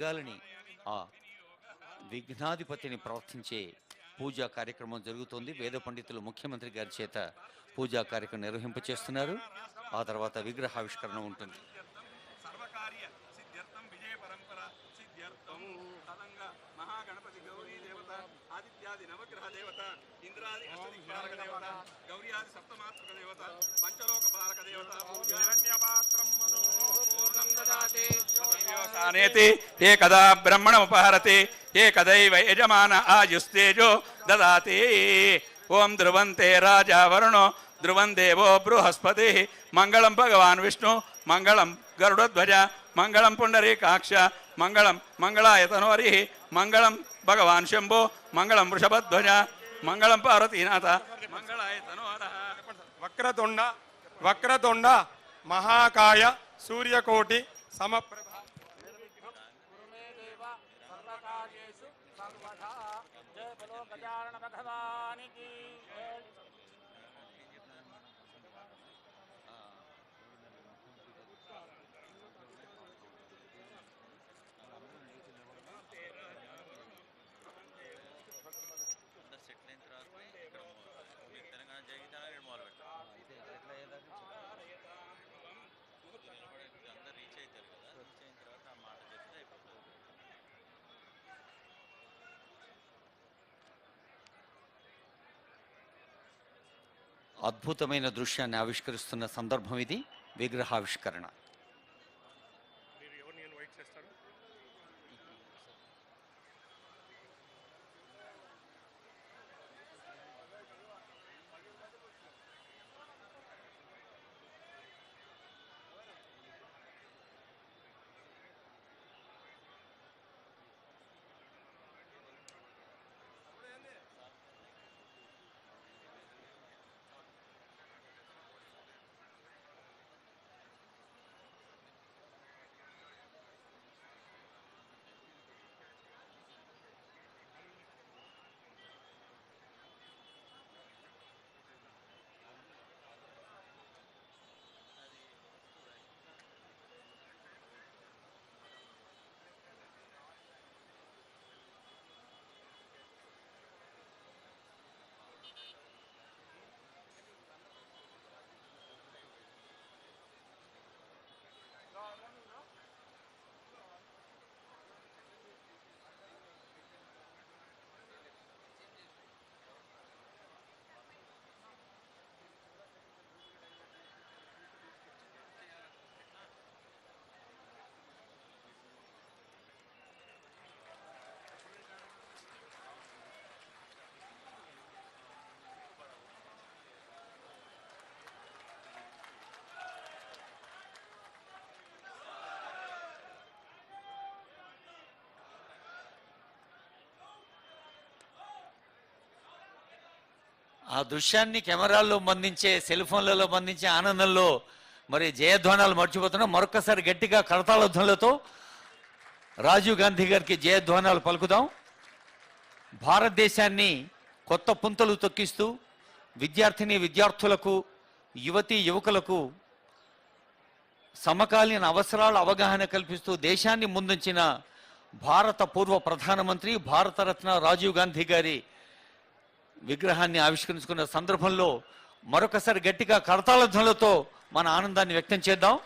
జరగాలని ఆ విఘ్నాధిపతిని ప్రార్థించే పూజా కార్యక్రమం జరుగుతోంది. వేద పండితులు ముఖ్యమంత్రి గారి చేత పూజా కార్యక్రమం నిర్వహింపచేస్తున్నారు. ఆ తర్వాత విగ్రహావిష్కరణ ఉంటుంది. సర్వకార్య సిద్ధ్యర్థం విజయ పరంపర సిద్ధ్యర్థం తదంగ మహాగణపతి గౌరీ దేవత ఆదిత్యాది నవగ్రహ దేవత ఇంద్రాది అష్టదిక్పాలక దేవత గౌర్యాది సప్తమాతృక దేవత పంచలోక పాలక దేవత హిరణ్యపాత్రం పూర్ణం దదాతి ేతి ఏ కదా బ్రహ్మణముపహరతి ఏ కదైవ యజమాన ఆయుస్తేజో దదాతి. ఓం ధ్రువంతే రాజా వరుణో ధ్రువం దేవో బృహస్పతి మంగళం భగవాన్ విష్ణు మంగళం గరుడధ్వజ మంగళం పుండరీకాక్ష మంగళం మంగళాయతనోరి మంగళం భగవాన్ శంభో మంగళం వృషభధ్వజ మంగళం పార్వతీనాథ మంగళాయతనోర. వక్రతుండ వక్రతుండ మహాకాయ సూర్యకోటి సమప్రభ. అద్భుతమైన దృశ్యాన్ని ఆవిష్కరిస్తున్న సందర్భం ఇది, విగ్రహావిష్కరణ. ఆ దృశ్యాన్ని కెమెరాల్లో బంధించే, సెల్ ఫోన్లలో బంధించే ఆనందంలో మరి జయధ్వానాలు మర్చిపోతున్నాం. మరొకసారి గట్టిగా కరతాళధ్వనులతో రాజీవ్ గాంధీ గారికి జయధ్వానాలు పలుకుదాం. భారతదేశాన్ని కొత్త పుంతలు తొక్కిస్తూ విద్యార్థులకు, యువతీ యువకులకు సమకాలీన అవసరాల అవగాహన కల్పిస్తూ దేశాన్ని ముందుంచిన భారత పూర్వ ప్రధానమంత్రి, భారతరత్న రాజీవ్ గాంధీ గారి విగ్రహాన్ని ఆవిష్కరించుకున్న సందర్భంలో మరొకసారి గట్టిగా కరతాళధ్వనులతో మన ఆనందాన్ని వ్యక్తం చేద్దాం.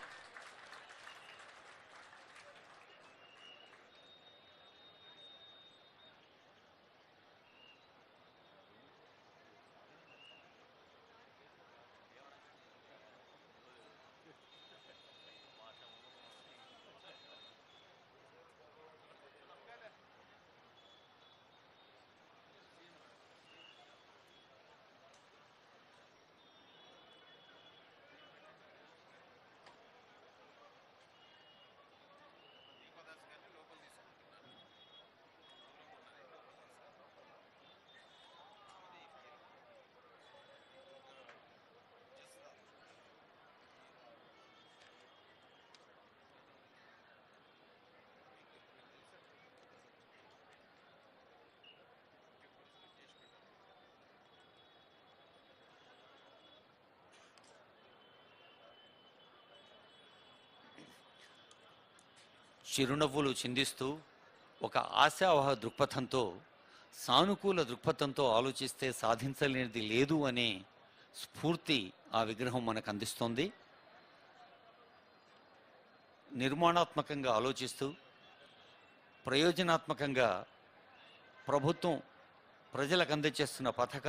చిరునవ్వులు చిందిస్తూ ఒక ఆశావహ దృక్పథంతో, సానుకూల దృక్పథంతో ఆలోచిస్తే సాధించలేనిది లేదు అనే స్ఫూర్తి ఆ విగ్రహం మనకు అందిస్తోంది. నిర్మాణాత్మకంగా ఆలోచిస్తూ ప్రయోజనాత్మకంగా ప్రభుత్వం ప్రజలకు అందజేస్తున్న పథకాలు